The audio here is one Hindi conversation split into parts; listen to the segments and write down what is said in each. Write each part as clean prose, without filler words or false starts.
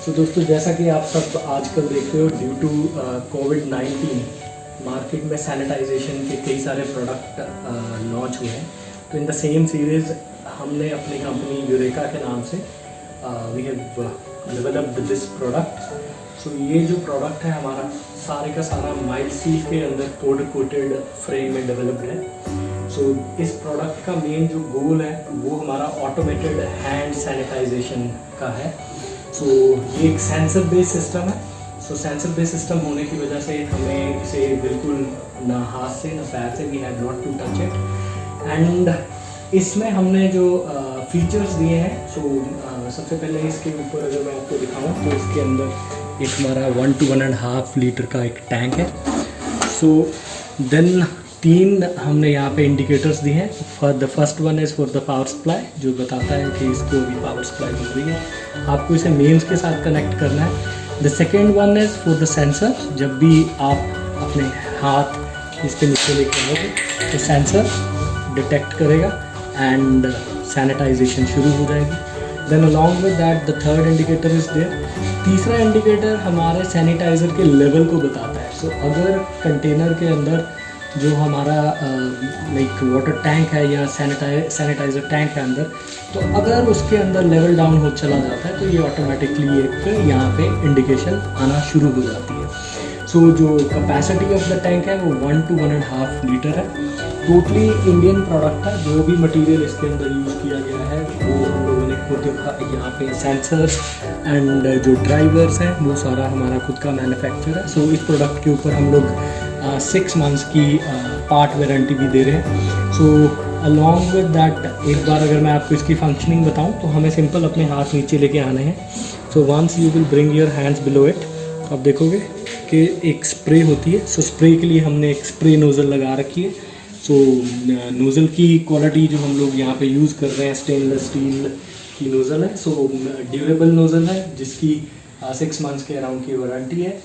तो दोस्तों जैसा कि आप सब आजकल देख रहे हो ड्यू टू कोविड-19 मार्केट में सैनिटाइजेशन के कई सारे प्रोडक्ट लॉन्च हुए हैं। तो इन द सेम सीरीज़ हमने अपनी कंपनी यूरेका के नाम से we have developed this product. So ये जो प्रोडक्ट है हमारा सारे का सारा माइल्ड सील के अंदर पाउडर कोटेड फ्रेम में डेवलप्ड है। सो इस प्रोडक्ट का मेन जो गोल है वो हमारा ऑटोमेटेड हैंड सैनिटाइजेशन का है। सो ये एक सेंसर बेस्ड सिस्टम है। सो सेंसर बेस्ड सिस्टम होने की वजह से हमें इसे बिल्कुल ना हाथ से ना पैर से we have not to touch it. And इसमें हमने जो फीचर्स दिए हैं सबसे पहले इसके ऊपर अगर मैं आपको दिखाऊं तो इसके अंदर एक हमारा 1 to 1.5 लीटर का एक टैंक है। सो देन 3 हमने यहाँ पे इंडिकेटर्स दिए हैं। For the first one is for the power supply, जो बताता है कि इसको भी पावर सप्लाई मिल रही है, आपको इसे मेन्स के साथ कनेक्ट करना है। The second one is for the sensor, जब भी आप अपने हाथ इसके नीचे लेके आओगे तो सेंसर डिटेक्ट करेगा एंड सैनिटाइजेशन शुरू हो जाएगी। Then along with that the third indicator is there. तीसरा इंडिकेटर हमारे सैनिटाइज़र के लेवल को बताता है। सो अगर कंटेनर के अंदर जो हमारा लाइक वाटर टैंक है या सैनिटाइज़र टैंक है अंदर, तो अगर उसके अंदर लेवल डाउन हो चला जाता है तो ये ऑटोमेटिकली एक यहाँ पे इंडिकेशन आना शुरू हो जाती है। सो जो कैपेसिटी ऑफ द टैंक है वो 1 to 1.5 लीटर है। टोटली इंडियन प्रोडक्ट है। जो भी मटेरियल इसके अंदर यूज़ किया गया है वो हम लोगों ने खुद यहाँ पे सेंसर्स एंड जो ड्राइवर्स हैं वो सारा हमारा खुद का मैन्युफैक्चर है। सो इस प्रोडक्ट के ऊपर हम लोग 6 मंथ्स की पार्ट वारंटी भी दे रहे हैं। सो अलॉन्ग विद दैट एक बार अगर मैं आपको इसकी फंक्शनिंग बताऊं तो हमें सिंपल अपने हाथ नीचे लेके आने हैं। So once you will bring your hands below it, आप देखोगे कि एक स्प्रे होती है। सो स्प्रे के लिए हमने एक स्प्रे नोज़ल लगा रखी है। सो नोज़ल की क्वालिटी जो हम लोग यहाँ पे यूज़ कर रहे हैं स्टेनलेस स्टील की नोज़ल है। सो ड्यूरेबल नोज़ल है जिसकी 6 मंथ्स के अराउंड की वारंटी है।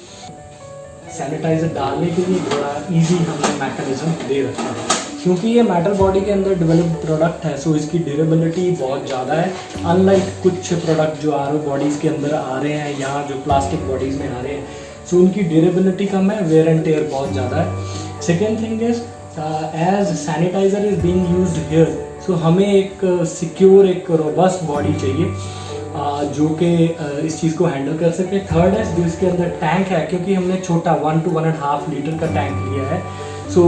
सैनिटाइज़र डालने के लिए बड़ा इजी हमने मैकेनिज्म दे रखा है। क्योंकि ये मेटल बॉडी के अंदर डेवलप्ड प्रोडक्ट है सो इसकी ड्यूरेबिलिटी बहुत ज़्यादा है। अनलाइक कुछ प्रोडक्ट जो आर बॉडीज़ के अंदर आ रहे हैं या जो प्लास्टिक बॉडीज़ में आ रहे हैं सो उनकी ड्यूरेबिलिटी कम है, वेयर एंड टेयर बहुत ज़्यादा है। Second thing is as sanitiser is being used here, so हमें एक सिक्योर एक रोबस्ट बॉडी चाहिए जो कि इस चीज़ को हैंडल कर सके। थर्ड है जो इसके अंदर टैंक है, क्योंकि हमने छोटा 1 to 1.5 लीटर का टैंक लिया है। सो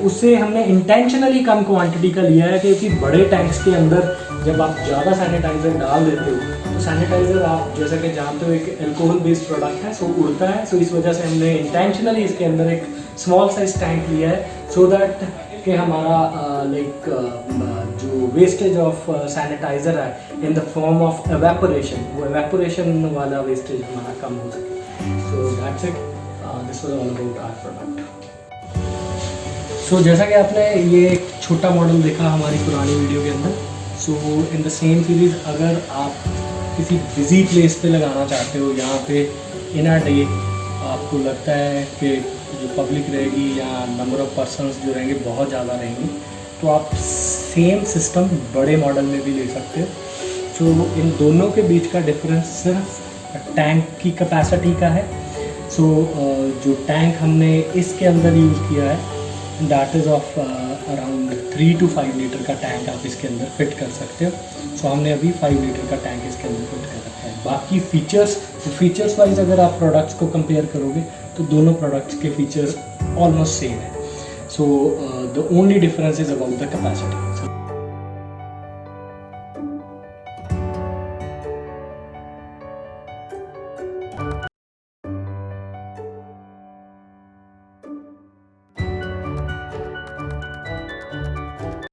उससे हमने इंटेंशनली कम क्वांटिटी का लिया है, क्योंकि बड़े टैंक्स के अंदर जब आप ज़्यादा सैनिटाइज़र डाल देते हो तो सैनिटाइज़र आप जैसा कि जानते हो एक अल्कोहल बेस्ड प्रोडक्ट है, सो उड़ता है। सो इस वजह से हमने इंटेंशनली इसके अंदर एक स्मॉल साइज टैंक लिया है सो दैट कि हमारा लाइक जो वेस्टेज ऑफ सैनिटाइज़र है in the form of evaporation, वो एवेपोरेशन वाला वेस्टेज हमारा कम हो सके। So that's it, this was all about our product. So जैसा कि आपने ये एक छोटा मॉडल देखा हमारी पुरानी वीडियो के अंदर, सो इन द सेम सीरीज़ अगर आप किसी बिजी प्लेस पे लगाना चाहते हो, यहाँ पे इन अ डे आपको लगता है कि जो पब्लिक रहेगी या नंबर ऑफ पर्सन्स जो रहेंगे बहुत ज़्यादा रहेंगे, तो आप सेम सिस्टम बड़े मॉडल में भी ले सकते हो। सो इन दोनों के बीच का डिफरेंस सिर्फ टैंक की कैपेसिटी का है। सो जो टैंक हमने इसके अंदर यूज़ किया है that is of around 3 to 5 litre का टैंक आप इसके अंदर फिट कर सकते हो। सो हमने अभी 5 लीटर का टैंक इसके अंदर फिट कर रखा है। बाकी फीचर्स वाइज अगर आप प्रोडक्ट्स को कंपेयर करोगे तो दोनों प्रोडक्ट्स के फीचर ऑलमोस्ट सेम है। So the only difference is about the capacity.